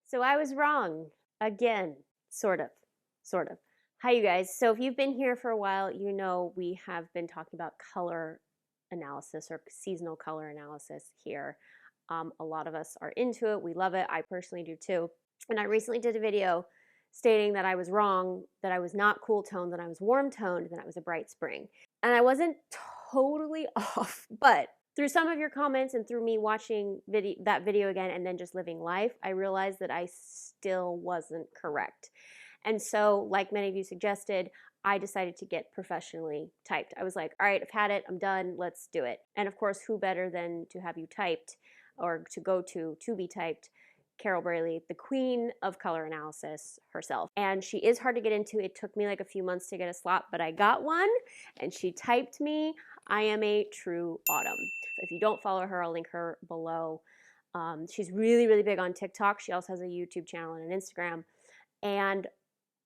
So I was wrong again, sort of, sort of. Hi, you guys. So if you've been here for a while, you know we have been talking about color analysis or seasonal color analysis here. A lot of us are into it. We love it. I personally do too. And I recently did a video stating that I was wrong, that I was not cool toned, that I was warm toned, that I was a bright spring. And I wasn't totally off, but through some of your comments and through me watching that video again and then just living life, I realized that I still wasn't correct. And so, like many of you suggested, I decided to get professionally typed. I was like, all right, I've had it, I'm done, let's do it. And of course, who better than to have you typed or to go to be typed? Carol Brailey, the queen of color analysis herself. And she is hard to get into. It took me like a few months to get a slot, but I got one and she typed me, I am a true autumn. If you don't follow her, I'll link her below. She's really, really big on TikTok. She also has a YouTube channel and an Instagram. And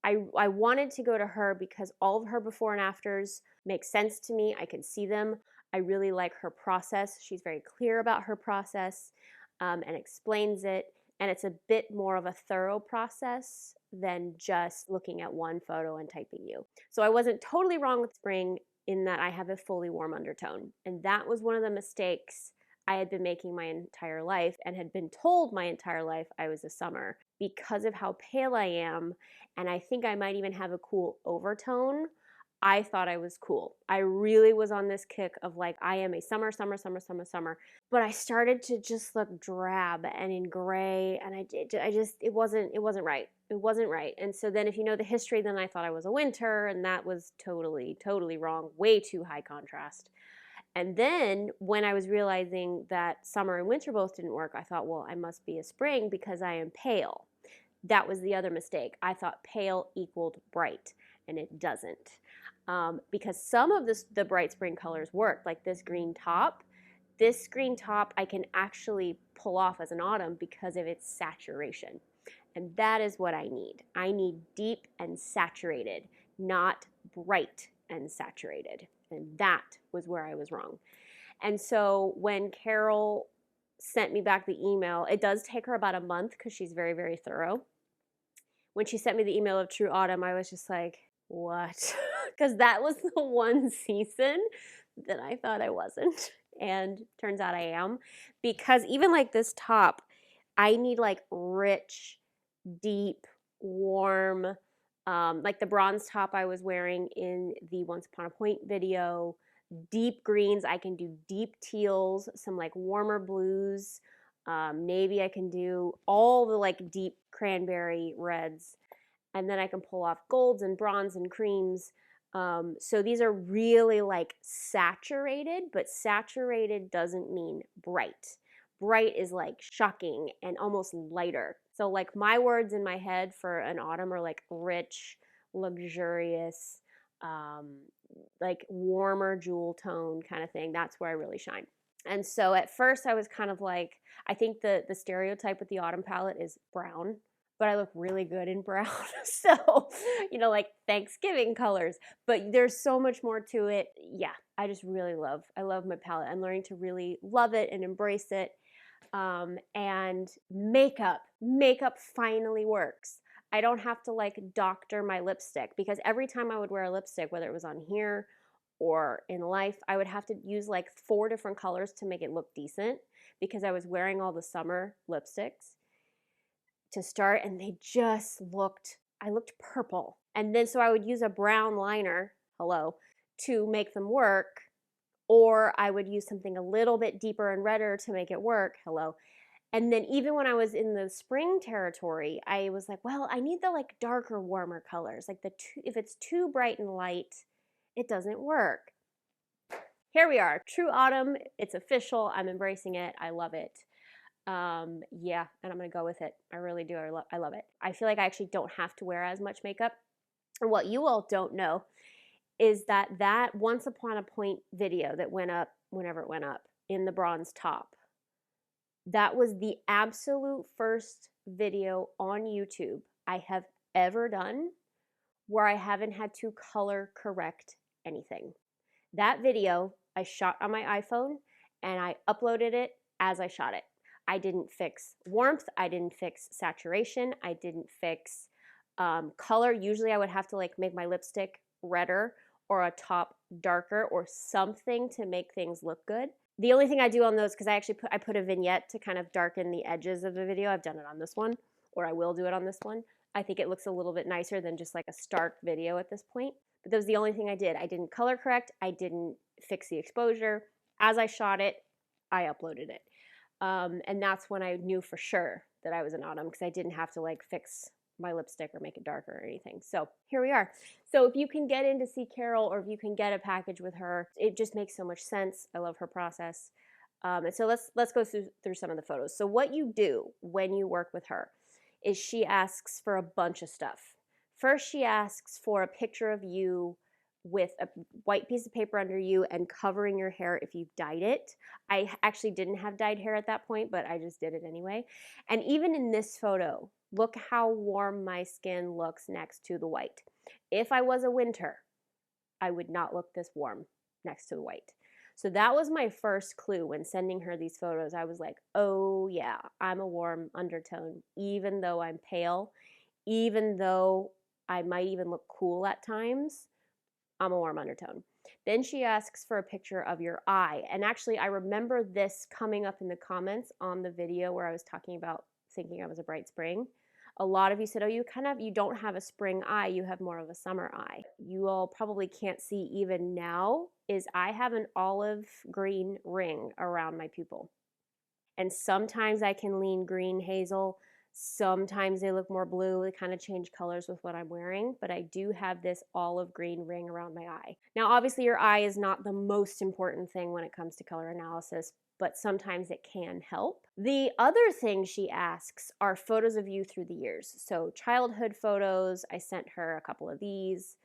I wanted to go to her because all of her before and afters make sense to me. I can see them. I really like her process. She's very clear about her process and explains it. And it's a bit more of a thorough process than just looking at one photo and typing you. So I wasn't totally wrong with spring in that I have a fully warm undertone. And that was one of the mistakes I had been making my entire life and had been told my entire life I was a summer because of how pale I am. And I think I might even have a cool overtone. I thought I was cool. I really was on this kick of like, I am a summer. But I started to just look drab and in gray, and it wasn't right. It wasn't right. And so then if you know the history, then I thought I was a winter, and that was totally, totally wrong. Way too high contrast. And then when I was realizing that summer and winter both didn't work, I thought, well, I must be a spring because I am pale. That was the other mistake. I thought pale equaled bright, and it doesn't. Because some of the bright spring colors work, like this green top. This green top I can actually pull off as an autumn because of its saturation. And that is what I need. I need deep and saturated, not bright and saturated. And that was where I was wrong. And so when Carol sent me back the email, it does take her about a month because she's very, very thorough. When she sent me the email of True Autumn, I was just like, what? Because that was the one season that I thought I wasn't. And turns out I am. Because even like this top, I need like rich, deep, warm, like the bronze top I was wearing in the Once Upon a Point video, deep greens. I can do deep teals, some like warmer blues, navy I can do, all the like deep cranberry reds. And then I can pull off golds and bronze and creams. So these are really like saturated, but saturated doesn't mean bright. Bright is like shocking and almost lighter. So like my words in my head for an autumn are like rich, luxurious, like warmer jewel tone kind of thing. That's where I really shine. And so at first I was kind of like, I think the stereotype with the autumn palette is brown, but I look really good in brown. So, you know, like Thanksgiving colors, but there's so much more to it. Yeah, I just really I love my palette. I'm learning to really love it and embrace it. And makeup finally works. I don't have to like doctor my lipstick because every time I would wear a lipstick, whether it was on here or in life, I would have to use like 4 different colors to make it look decent because I was wearing all the summer lipsticks to start and they just I looked purple. And then so I would use a brown liner, to make them work, or I would use something a little bit deeper and redder to make it work, And then even when I was in the spring territory, I was like, well, I need the like darker, warmer colors. Like if it's too bright and light, it doesn't work. Here we are, True Autumn. It's official. I'm embracing it. I love it. Yeah, and I'm gonna go with it. I really do. I love it. I feel like I actually don't have to wear as much makeup. And what you all don't know is that Once Upon a Point video that went up whenever it went up in the bronze top, that was the absolute first video on YouTube I have ever done where I haven't had to color correct anything. That video I shot on my iPhone and I uploaded it as I shot it. I didn't fix warmth, I didn't fix saturation, I didn't fix color. Usually I would have to like make my lipstick redder or a top darker or something to make things look good. The only thing I do on those, because I put a vignette to kind of darken the edges of the video. I've done it on this one, or I will do it on this one. I think it looks a little bit nicer than just like a stark video at this point. But that was the only thing I did. I didn't color correct. I didn't fix the exposure. As I shot it, I uploaded it. And that's when I knew for sure that I was in autumn, because I didn't have to like fix my lipstick or make it darker or anything. So here we are. So if you can get in to see Carol, or if you can get a package with her, it just makes so much sense. I love her process. And so let's go through some of the photos. So what you do when you work with her is she asks for a bunch of stuff. First, she asks for a picture of you with a white piece of paper under you and covering your hair if you've dyed it. I actually didn't have dyed hair at that point, but I just did it anyway. And even in this photo, look how warm my skin looks next to the white. If I was a winter, I would not look this warm next to the white. So that was my first clue when sending her these photos. I was like, oh yeah, I'm a warm undertone, even though I'm pale, even though I might even look cool at times, I'm a warm undertone. Then she asks for a picture of your eye. And actually, I remember this coming up in the comments on the video where I was talking about thinking I was a bright spring. A lot of you said, oh, you don't have a spring eye, you have more of a summer eye. You all probably can't see even now is I have an olive green ring around my pupil. And sometimes I can lean green hazel, sometimes they look more blue, they kind of change colors with what I'm wearing, but I do have this olive green ring around my eye. Now, obviously your eye is not the most important thing when it comes to color analysis, but sometimes it can help. The other thing she asks are photos of you through the years. So childhood photos, I sent her a couple of these,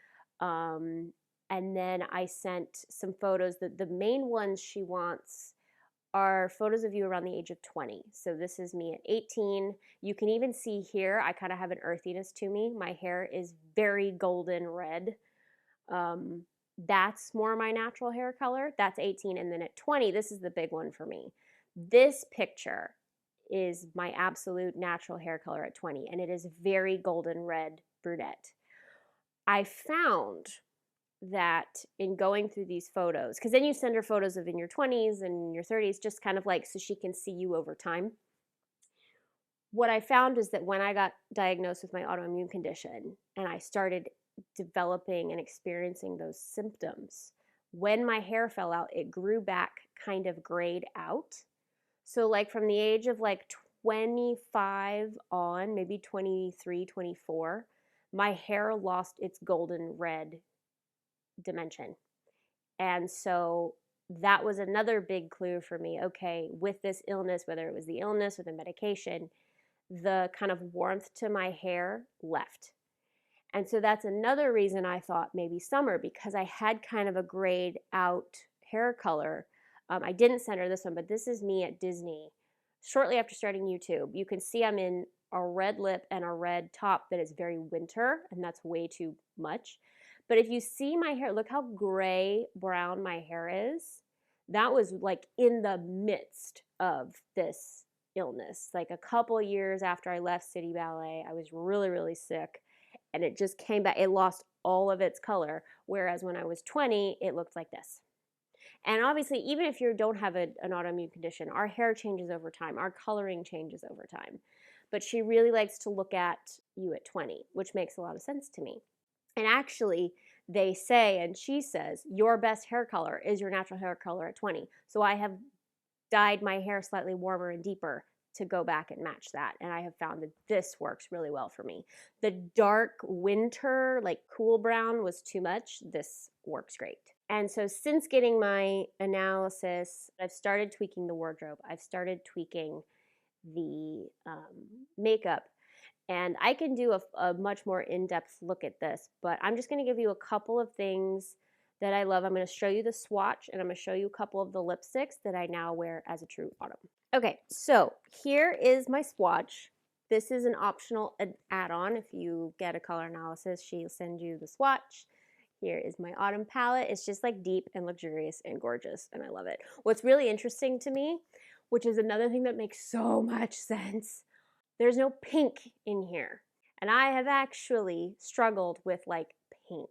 and then I sent some photos. The main ones she wants are photos of you around the age of 20. So this is me at 18. You can even see here, I kind of have an earthiness to me. My hair is very golden red. That's more my natural hair color. That's 18. And then at 20, this is the big one for me. This picture is my absolute natural hair color at 20, and it is very golden red brunette. I found that in going through these photos, because then you send her photos of in your 20s and your 30s, just kind of like so she can see you over time. What I found is that when I got diagnosed with my autoimmune condition and I started developing and experiencing those symptoms, when my hair fell out, it grew back kind of grayed out. So like from the age of like 25 on, maybe 23, 24, my hair lost its golden red dimension. And so that was another big clue for me. Okay, with this illness, whether it was the illness or the medication, the kind of warmth to my hair left. And so that's another reason I thought maybe summer, because I had kind of a grayed out hair color. I didn't send her this one, but this is me at Disney shortly after starting YouTube. You can see I'm in a red lip and a red top that is very winter, and that's way too much. But if you see my hair, look how gray brown my hair is. That was like in the midst of this illness. Like a couple years after I left City Ballet, I was really, really sick, and it just came back. It lost all of its color, whereas when I was 20, it looked like this. And obviously, even if you don't have an autoimmune condition, our hair changes over time. Our coloring changes over time. But she really likes to look at you at 20, which makes a lot of sense to me. And actually, they say, and she says, your best hair color is your natural hair color at 20. So I have dyed my hair slightly warmer and deeper to go back and match that. And I have found that this works really well for me. The dark winter, like cool brown was too much. This works great. And so since getting my analysis, I've started tweaking the wardrobe. I've started tweaking the makeup. And I can do a much more in-depth look at this, but I'm just going to give you a couple of things that I love. I'm going to show you the swatch, and I'm going to show you a couple of the lipsticks that I now wear as a true autumn. Okay, so here is my swatch. This is an optional add-on. If you get a color analysis, she'll send you the swatch. Here is my autumn palette. It's just like deep and luxurious and gorgeous, and I love it. What's really interesting to me, which is another thing that makes so much sense. There's no pink in here. And I have actually struggled with like pink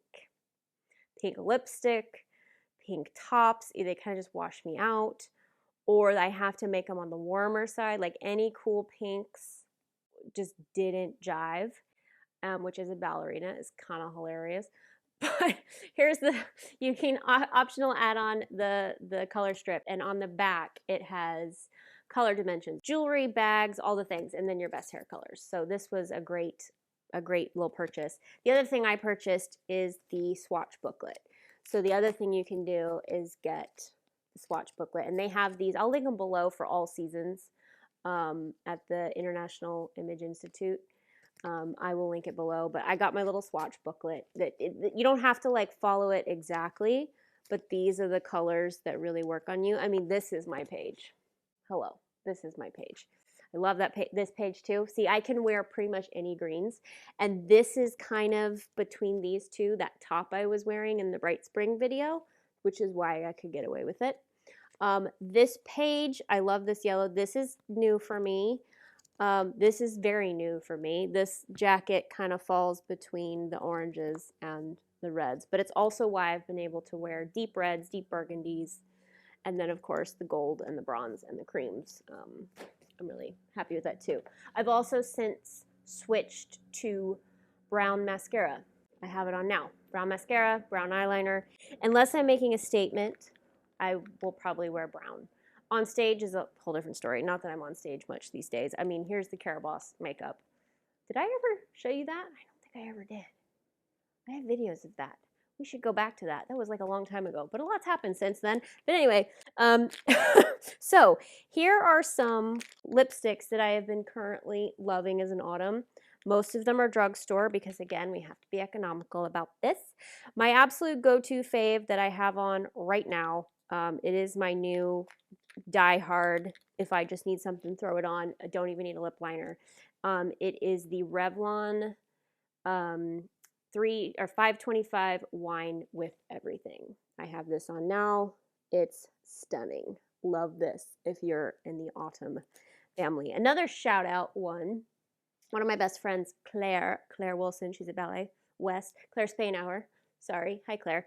lipstick, pink tops. They kind of just wash me out, or I have to make them on the warmer side. Like any cool pinks just didn't jive, which as a ballerina is kind of hilarious. But here's you can optional add on the color strip, and on the back it has color dimensions, jewelry, bags, all the things, and then your best hair colors. So this was a great little purchase. The other thing I purchased is the swatch booklet. So the other thing you can do is get the swatch booklet, and they have these. I'll link them below for all seasons at the International Image Institute. I will link it below, but I got my little swatch booklet you don't have to like follow it exactly, but these are the colors that really work on you. I mean, this is my page. Hello, this is my page. I love this page too. See, I can wear pretty much any greens, and this is kind of between these two, that top I was wearing in the Bright Spring video, which is why I could get away with it. This page, I love this yellow. This is new for me. This is very new for me. This jacket kind of falls between the oranges and the reds, but it's also why I've been able to wear deep reds, deep burgundies, and then of course the gold and the bronze and the creams. I'm really happy with that too. I've also since switched to brown mascara. I have it on now. Brown mascara, brown eyeliner. Unless I'm making a statement, I will probably wear brown. On stage is a whole different story. Not that I'm on stage much these days. I mean, here's the Carol Boss makeup. Did I ever show you that? I don't think I ever did. I have videos of that. We should go back to that. That was like a long time ago, but a lot's happened since then. But anyway, so here are some lipsticks that I have been currently loving as an autumn. Most of them are drugstore because, again, we have to be economical about this. My absolute go-to fave that I have on right now, it is my new Die Hard. If I just need something, throw it on. I don't even need a lip liner. It is the Revlon 525 Wine with Everything. I have this on now. It's stunning. Love this if you're in the autumn family. Another shout out one of my best friends, Claire Wilson, she's at Ballet West, Claire Spainhour. Sorry, hi Claire.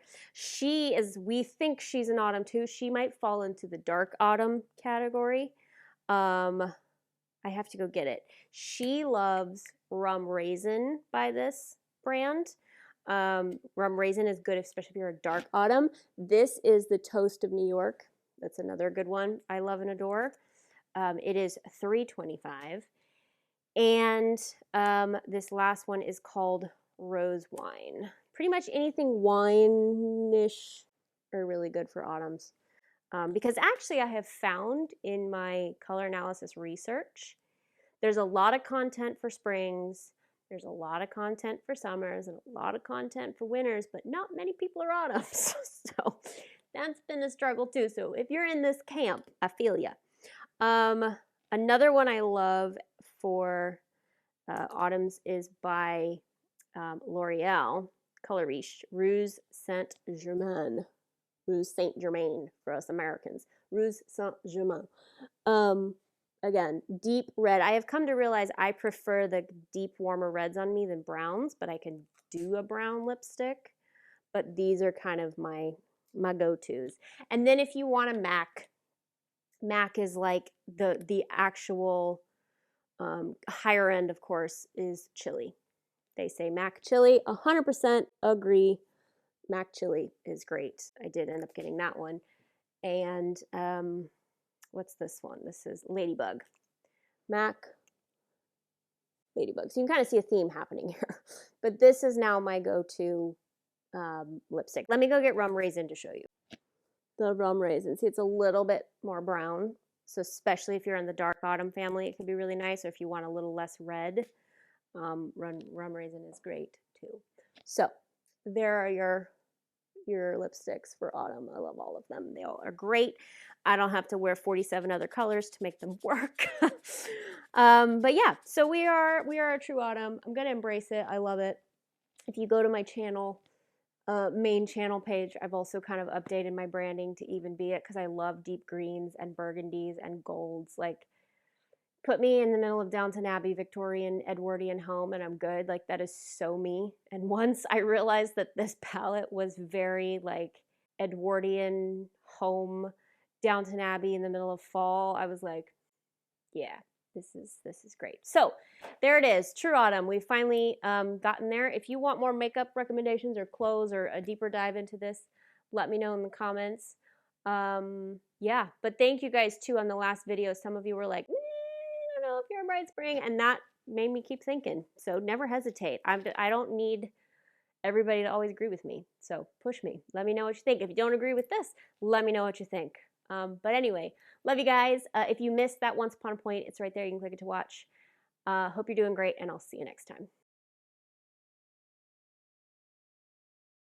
We think she's an autumn too. She might fall into the dark autumn category. I have to go get it. She loves Rum Raisin by this brand. Rum Raisin is good, especially if you're a dark autumn. This is the Toast of New York. That's another good one I love and adore. It is $3.25. And this last one is called Rose Wine. Pretty much anything wine-ish are really good for autumns. Because actually I have found in my color analysis research, there's a lot of content for springs, there's a lot of content for summers, and a lot of content for winters, but not many people are autumns. So that's been a struggle too. So if you're in this camp, I feel ya. Another one I love for autumns is by L'Oreal, Color Riche, Rouge Saint-Germain. Rouge Saint-Germain for us Americans. Rouge Saint-Germain. Again, deep red. I have come to realize I prefer the deep, warmer reds on me than browns, but I can do a brown lipstick. But these are kind of my go-tos. And then if you want a MAC is like the actual higher end, of course, is chili. They say MAC chili. 100% agree. MAC chili is great. I did end up getting that one. And what's this one? This is Ladybug. MAC Ladybug. So you can kind of see a theme happening here. But this is now my go-to lipstick. Let me go get Rum Raisin to show you. The Rum Raisin. See, it's a little bit more brown. So especially if you're in the dark autumn family, it can be really nice. Or if you want a little less red, Rum Raisin is great too. So there are your lipsticks for autumn. I love all of them. They all are great. I don't have to wear 47 other colors to make them work. But yeah, so we are a true autumn. I'm gonna embrace it. I love it. If you go to my channel, main channel page, I've also kind of updated my branding to even be it because I love deep greens and burgundies and golds. Like, put me in the middle of Downton Abbey, Victorian, Edwardian home, and I'm good. Like, that is so me. And once I realized that this palette was very like Edwardian home, Downton Abbey in the middle of fall, I was like, yeah, this is great. So there it is, True Autumn. We've finally gotten there. If you want more makeup recommendations or clothes or a deeper dive into this, let me know in the comments. Yeah, but thank you guys too on the last video. Some of you were like, I don't know if you're a bright spring, and that made me keep thinking. So never hesitate. I don't need everybody to always agree with me. So push me. Let me know what you think. If you don't agree with this, let me know what you think. But anyway, love you guys. If you missed that Once Upon a Point, it's right there. You can click it to watch. Hope you're doing great, and I'll see you next time.